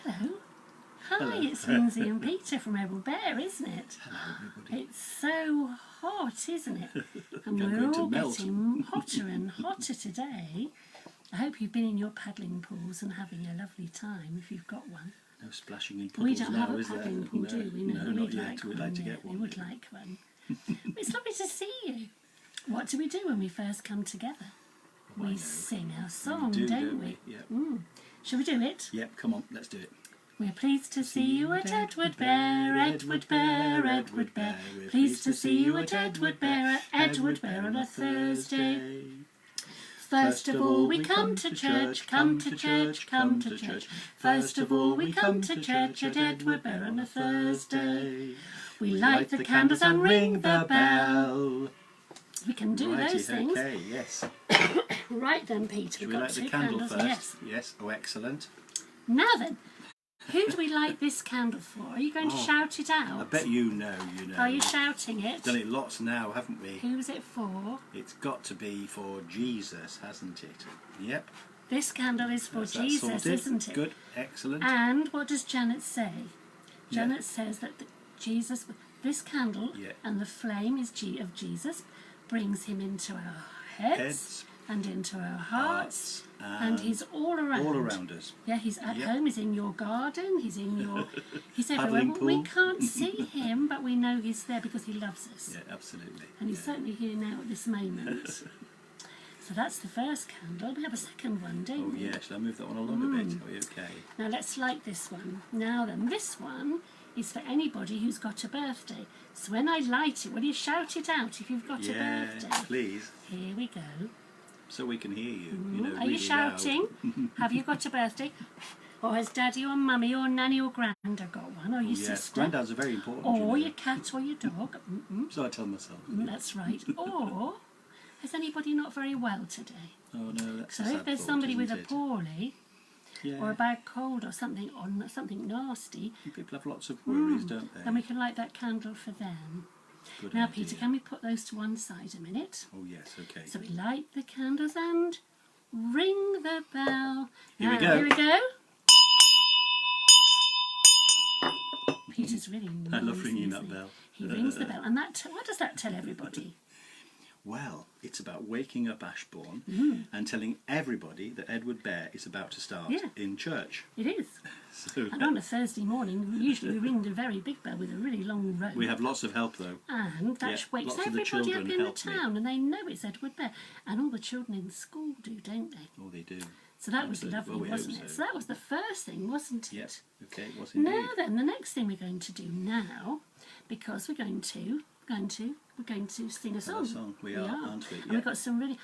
Hello. Hi, Hello. it's Lindsay and Peter from Edward Bear, isn't it? Hello, everybody. It's so hot, isn't it? And I'm we're going to all melt. getting hotter and hotter today. I hope you've been in your paddling pools and having a lovely time if you've got one. No splashing in We puddles don't now, have a is there? paddling pool, No, do we? no, not we'd yet. like We'd one. like to Yeah, get we one. would like one. It's lovely to see you. What do we do when we first come together? Well, I We know. sing our song, do, don't we? Yep. Shall we do it? Yep, come on, let's do it. We're pleased to see you at Edward Bear, Edward Bear, Edward Bear. Pleased to see you at Edward Bear, Edward Bear on a Thursday. First of all we come to church, come to church, come to church. First of all we come to church at Edward Bear on a Thursday. We light the candles and ring the bell. We can do those things. Okay, yes. Right then, Peter, Should we've we got light the two candle candles. first? Yes. Yes. Oh, excellent. Now then, who do we light this candle for? Are you going to shout it out? I bet you know, you know. Are you shouting it? Done it lots now, haven't we? Who's it for? It's got to be for Jesus, hasn't it? Yep. This candle is for That's that Jesus, sorted. isn't it? Good, excellent. And what does Janet say? Yeah. Janet says that Jesus, this candle Yeah. and the flame is of Jesus, brings him into our heads and into our hearts, and he's all around. All around us. Yeah, he's at Yep. home, he's in your garden, he's in your... He's everywhere. Paddling Well, we pool. can't see him, but we know he's there because he loves us. Yeah, absolutely. And he's Yeah. certainly here now at this moment. So that's the first candle. We have a second one, don't Oh we? yeah, shall I move that one along a bit? Are we okay? Now let's light this one. Now then, this one is for anybody who's got a birthday. So when I light it, will you shout it out if you've got a Yeah, birthday? please. Here we go. So we can hear you. You know, Are really you shouting? Have you got a birthday? Or has Daddy or Mummy or Nanny or Granda got one? Or your Loud. Yes, sister? granddad's are very important. Or you know. your cat or your dog? So I tell myself. That's right. Or is anybody not very well today? Oh no, that's So a sad if there's thought, somebody with a isn't it? poorly Yeah. or a bad cold or something nasty, People have lots of worries, don't they? then we can light that candle for them. Good Now, idea. Peter, can we put those to one side a minute? Oh yes, okay. So we light the candles and ring the bell. Here we Now, go. Here we go. Peter's really noisy. I love ringing isn't that he? bell. He rings the bell, and what does that tell everybody? Well, it's about waking up Ashbourne and telling everybody that Edward Bear is about to start Yeah. in church. It is. So And on a Thursday morning, usually we ring the very big bell with a really long rope. we have lots of help though. And that Yeah, wakes lots of the everybody up children in the help me. town, and they know it's Edward Bear. And all the children in school do, don't they? Oh, they do. So that was Absolutely. lovely, Well, we hope wasn't it? so. So that was the first thing, wasn't it? Yes. Okay, it was indeed. Now then, the next thing we're going to do now, because we're going to sing a song. song. We are, aren't we? And Yeah. we've got somebody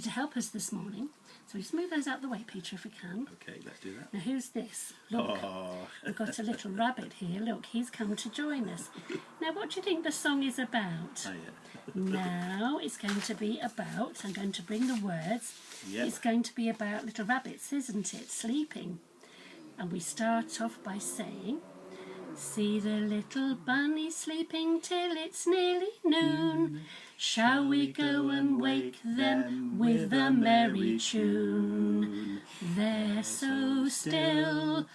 to help us this morning. So just move those out the way, Peter, if we can. Okay, let's do that. Now who's this? Look, Oh, we've got a little rabbit here. Look, he's come to join us. Now, what do you think the song is about? oh yeah. Now it's going to be about, I'm going to bring the words, Yep. it's going to be about little rabbits, isn't it, sleeping. And we start off by saying, see the little bunny sleeping till it's nearly noon. Shall we go and wake them with a merry tune? They're so still,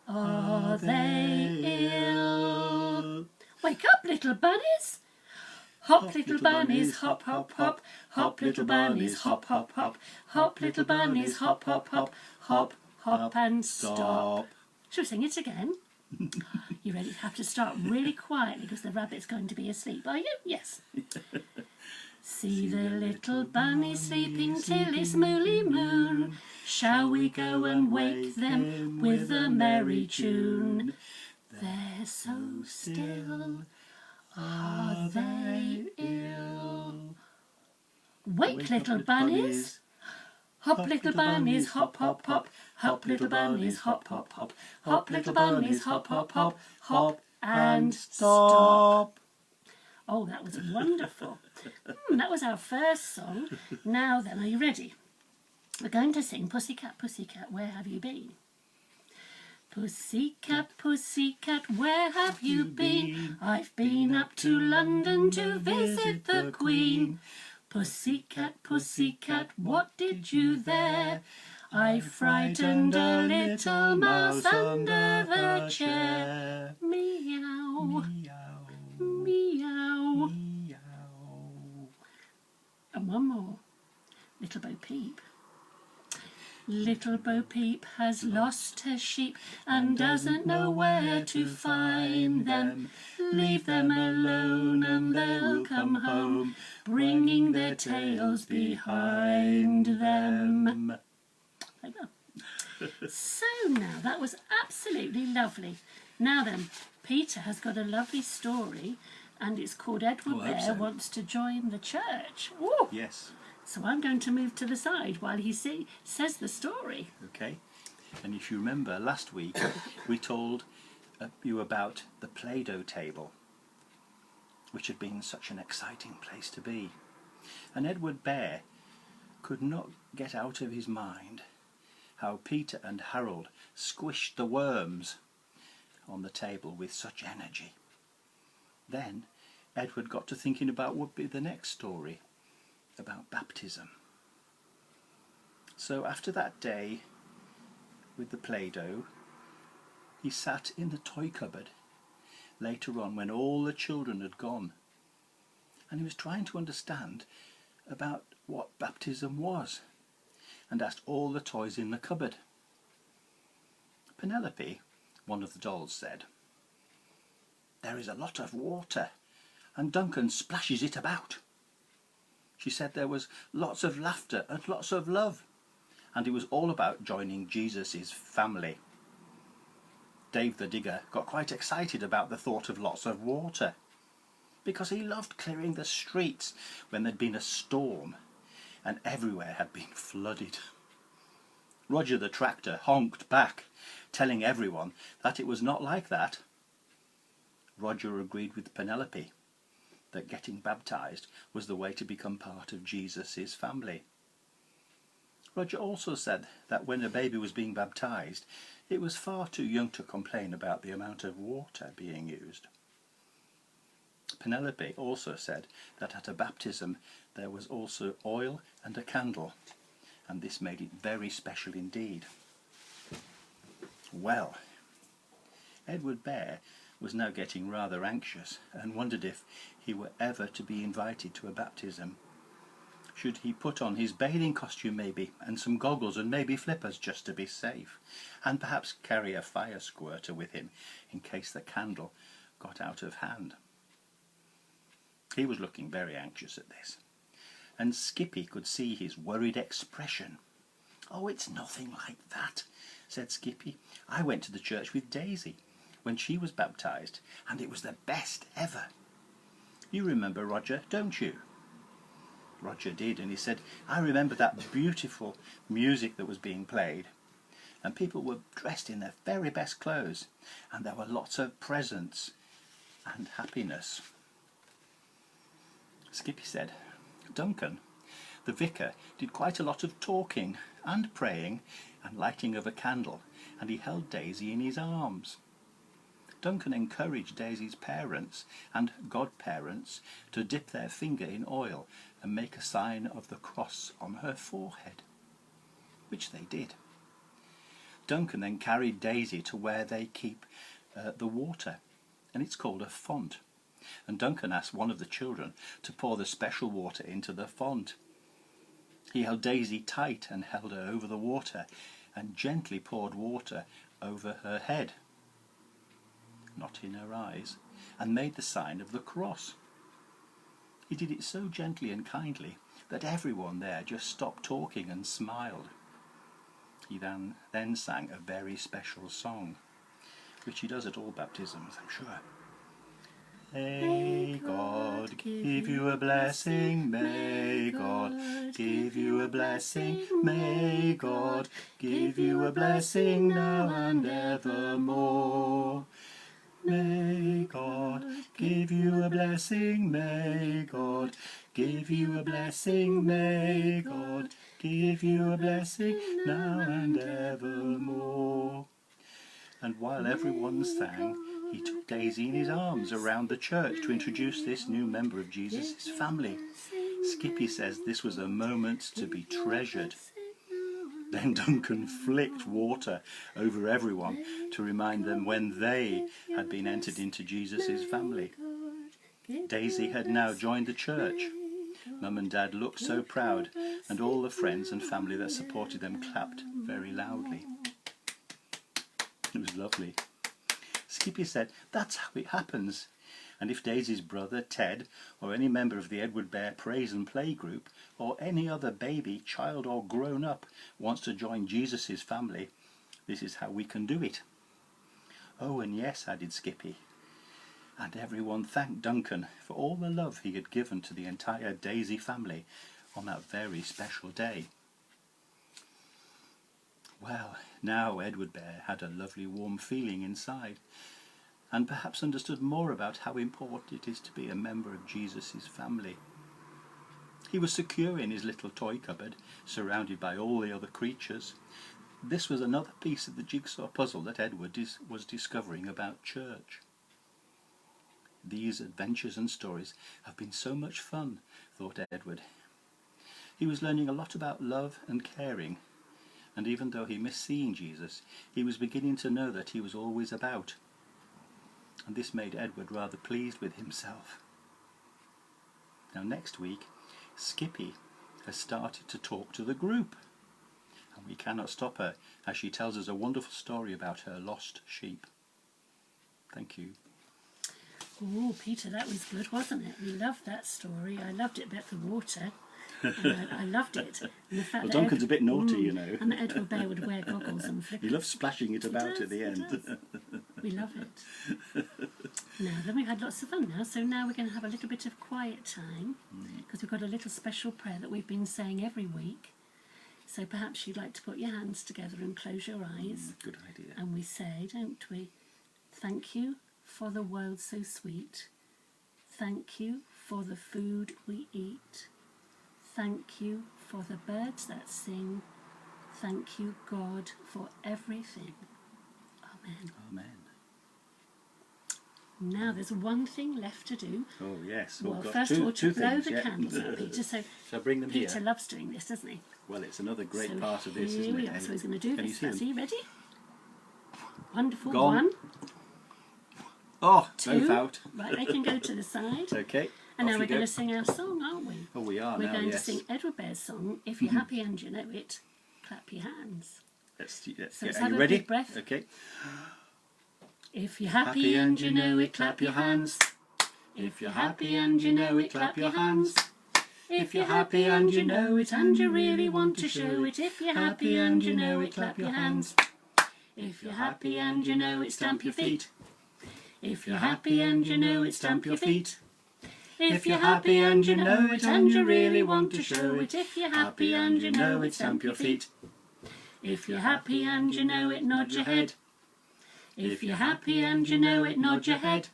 are they ill? Wake up, little bunnies! Hop, little bunnies, hop, hop, hop. Hop, little bunnies, hop, hop, hop. Hop, little bunnies, hop, hop, hop. Hop, hop, and stop. Shall we sing it again? You ready? Have to start really quietly because the rabbit's going to be asleep. Are you? Yes. See the little bunny sleeping till it's moony moon. Shall we go and wake them with a merry tune? They're so still, are they ill? Wake, little bunnies! Hop, little bunnies, hop, hop, hop. Hop, little bunnies, hop, hop, hop. Hop, little bunnies, hop, hop, hop. Hop and stop. Oh, that was wonderful. That was our first song. Now then, are you ready? We're going to sing Pussycat, Pussycat, Where Have You Been? Pussycat, pussycat, where have you been? I've been up to London to visit the Queen. Pussycat, pussycat, what did you there? I frightened a little mouse under the chair. Meow, Meow. meow. Meow. And one more. Little Bo Peep. Little Bo Peep has lost her sheep and doesn't know where to find them. Leave them alone and they'll come home, bringing their tails behind them. Like that. So now, that was absolutely lovely. Now then, Peter has got a lovely story, and it's called Edward Oh, I hope Bear so. Wants to Join the Church. Ooh. Yes. So I'm going to move to the side while he says the story. Okay. And if you remember, last week we told you about the Play-Doh table, which had been such an exciting place to be. And Edward Bear could not get out of his mind how Peter and Harold squished the worms on the table with such energy. Then Edward got to thinking about what would be the next story, about baptism. So after that day with the Play-Doh, he sat in the toy cupboard later on when all the children had gone, and he was trying to understand about what baptism was, and asked all the toys in the cupboard. Penelope, one of the dolls, said, "There is a lot of water and Duncan splashes it about." She said there was lots of laughter and lots of love, and it was all about joining Jesus' family. Dave the Digger got quite excited about the thought of lots of water, because he loved clearing the streets when there'd been a storm and everywhere had been flooded. Roger the tractor honked back, telling everyone that it was not like that. Roger agreed with Penelope that getting baptised was the way to become part of Jesus' family. Roger also said that when a baby was being baptised, it was far too young to complain about the amount of water being used. Penelope also said that at a baptism there was also oil and a candle, and this made it very special indeed. Well, Edward Bear was now getting rather anxious and wondered if he were ever to be invited to a baptism. Should he put on his bathing costume maybe, and some goggles and maybe flippers just to be safe, and perhaps carry a fire squirter with him in case the candle got out of hand? He was looking very anxious at this, and Skippy could see his worried expression. "Oh, it's nothing like that," said Skippy. "I went to the church with Daisy when she was baptised, and it was the best ever. You remember, Roger, don't you?" Roger did, and he said, "I remember that beautiful music that was being played, and people were dressed in their very best clothes, and there were lots of presents and happiness." Skippy said, "Duncan, the vicar, did quite a lot of talking and praying and lighting of a candle, and he held Daisy in his arms. Duncan encouraged Daisy's parents and godparents to dip their finger in oil and make a sign of the cross on her forehead, which they did. Duncan then carried Daisy to where they keep the water, and it's called a font, and Duncan asked one of the children to pour the special water into the font. He held Daisy tight and held her over the water and gently poured water over her head, not in her eyes, and made the sign of the cross. He did it so gently and kindly that everyone there just stopped talking and smiled. He then sang a very special song, which he does at all baptisms, I'm sure. May God give you a blessing, may God give you a blessing, may God give you a blessing now and evermore. May God give you a blessing, may God give you a blessing, may God give you a blessing now and evermore." And while everyone sang, he took Daisy in his arms around the church to introduce this new member of Jesus' family. Skippy says this was a moment to be treasured. Then Duncan flicked water over everyone to remind them when they had been entered into Jesus' family. Daisy had now joined the church. Mum and Dad looked so proud, and all the friends and family that supported them clapped very loudly. It was lovely. Skippy said, "That's how it happens. And if Daisy's brother, Ted, or any member of the Edward Bear Praise and Play group, or any other baby, child or grown-up wants to join Jesus' family, this is how we can do it." "Oh, and yes," added Skippy. And everyone thanked Duncan for all the love he had given to the entire Daisy family on that very special day. Well, now Edward Bear had a lovely warm feeling inside, and perhaps understood more about how important it is to be a member of Jesus' family. He was secure in his little toy cupboard, surrounded by all the other creatures. This was another piece of the jigsaw puzzle that Edward was discovering about church. These adventures and stories have been so much fun, thought Edward. He was learning a lot about love and caring, and even though he missed seeing Jesus, he was beginning to know that he was always about. And this made Edward rather pleased with himself. Now next week, Skippy has started to talk to the group, and we cannot stop her as she tells us a wonderful story about her lost sheep. Thank you. Oh, Peter, that was good, wasn't it? We loved that story. I loved it about the water. And I loved it. And the fact Well, that Duncan's a bit naughty, you know. And that Edward Bear would wear goggles and flip. He loves splashing it about at the He end. does. We love it. Now, then we've had lots of fun now, so now we're going to have a little bit of quiet time, because we've got a little special prayer that we've been saying every week. So perhaps you'd like to put your hands together and close your eyes. Good idea. And we say, don't we, thank you for the world so sweet. Thank you for the food we eat. Thank you for the birds that sing. Thank you, God, for everything. Amen. Amen. Now there's one thing left to do. Oh, yes. Well, got first of all, two to blow things, the yeah. candles out, Peter. So Shall I bring them Peter here? loves doing this, doesn't he? Well, it's another great So part of this, here isn't we it? are. So he's going to do Can you this. see Are them? you ready? Wonderful. Go on. One, Oh, two. both out. Right, they can go to the side. Okay. And off now we're you go. going to sing our song, aren't we? Oh, we are We're now, going yes. to sing Edward Bear's song. If you're happy and you know it, clap your hands. Let's So get, let's are have you a ready? big breath. Okay. If you're happy and you know it, clap your hands. If you're happy and you know it, clap your hands. If you're happy and you know it and you really want to show it. If you're happy and you know it, clap your hands. If you're happy and you know it, stamp your feet. If you're happy and you know it, stamp your feet. If you're happy and you know it and you really want to show it. If you're happy and you know it, stamp your feet. If you're happy and you know it, nod your head. If you're happy and you know it, nod your head.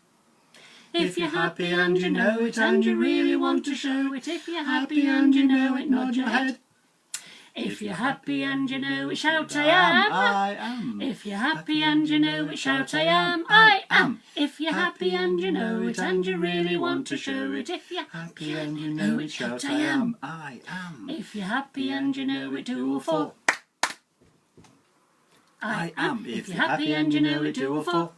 If you're happy and you know it and you really want to show it. If you're happy and you know it, nod your head. If you're happy and you know it, shout I am. I am. If you're happy and you know it, shout I am. I am. If you're happy and you know it and you really want to show it. If you're Happy and you know it, shout I am. I am. If you're happy and you know it, do all four. I am. If you're happy and you know it, do all four.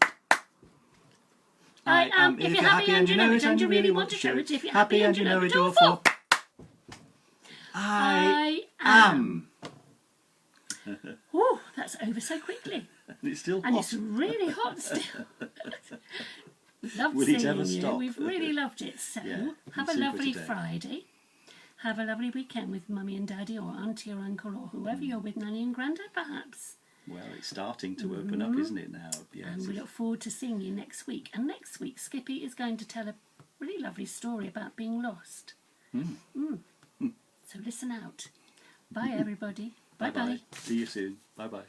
I am. If you're happy and you know it and you really want to show it. If you're happy and you know it, do all four. I am. Oh, that's over so quickly. And it's still And hot. it's really hot still. Loved Will it seeing ever you. stop? We've really loved it. So, Yeah, have a super lovely today. Friday. Have a lovely weekend with Mummy and Daddy or Auntie or Uncle or whoever you're with, Nanny and Grandad perhaps. Well, it's starting to open up, isn't it now? Yes. And we look forward to seeing you next week. And next week, Skippy is going to tell a really lovely story about being lost. So listen out. Bye, everybody. Bye-bye. See you soon. Bye-bye.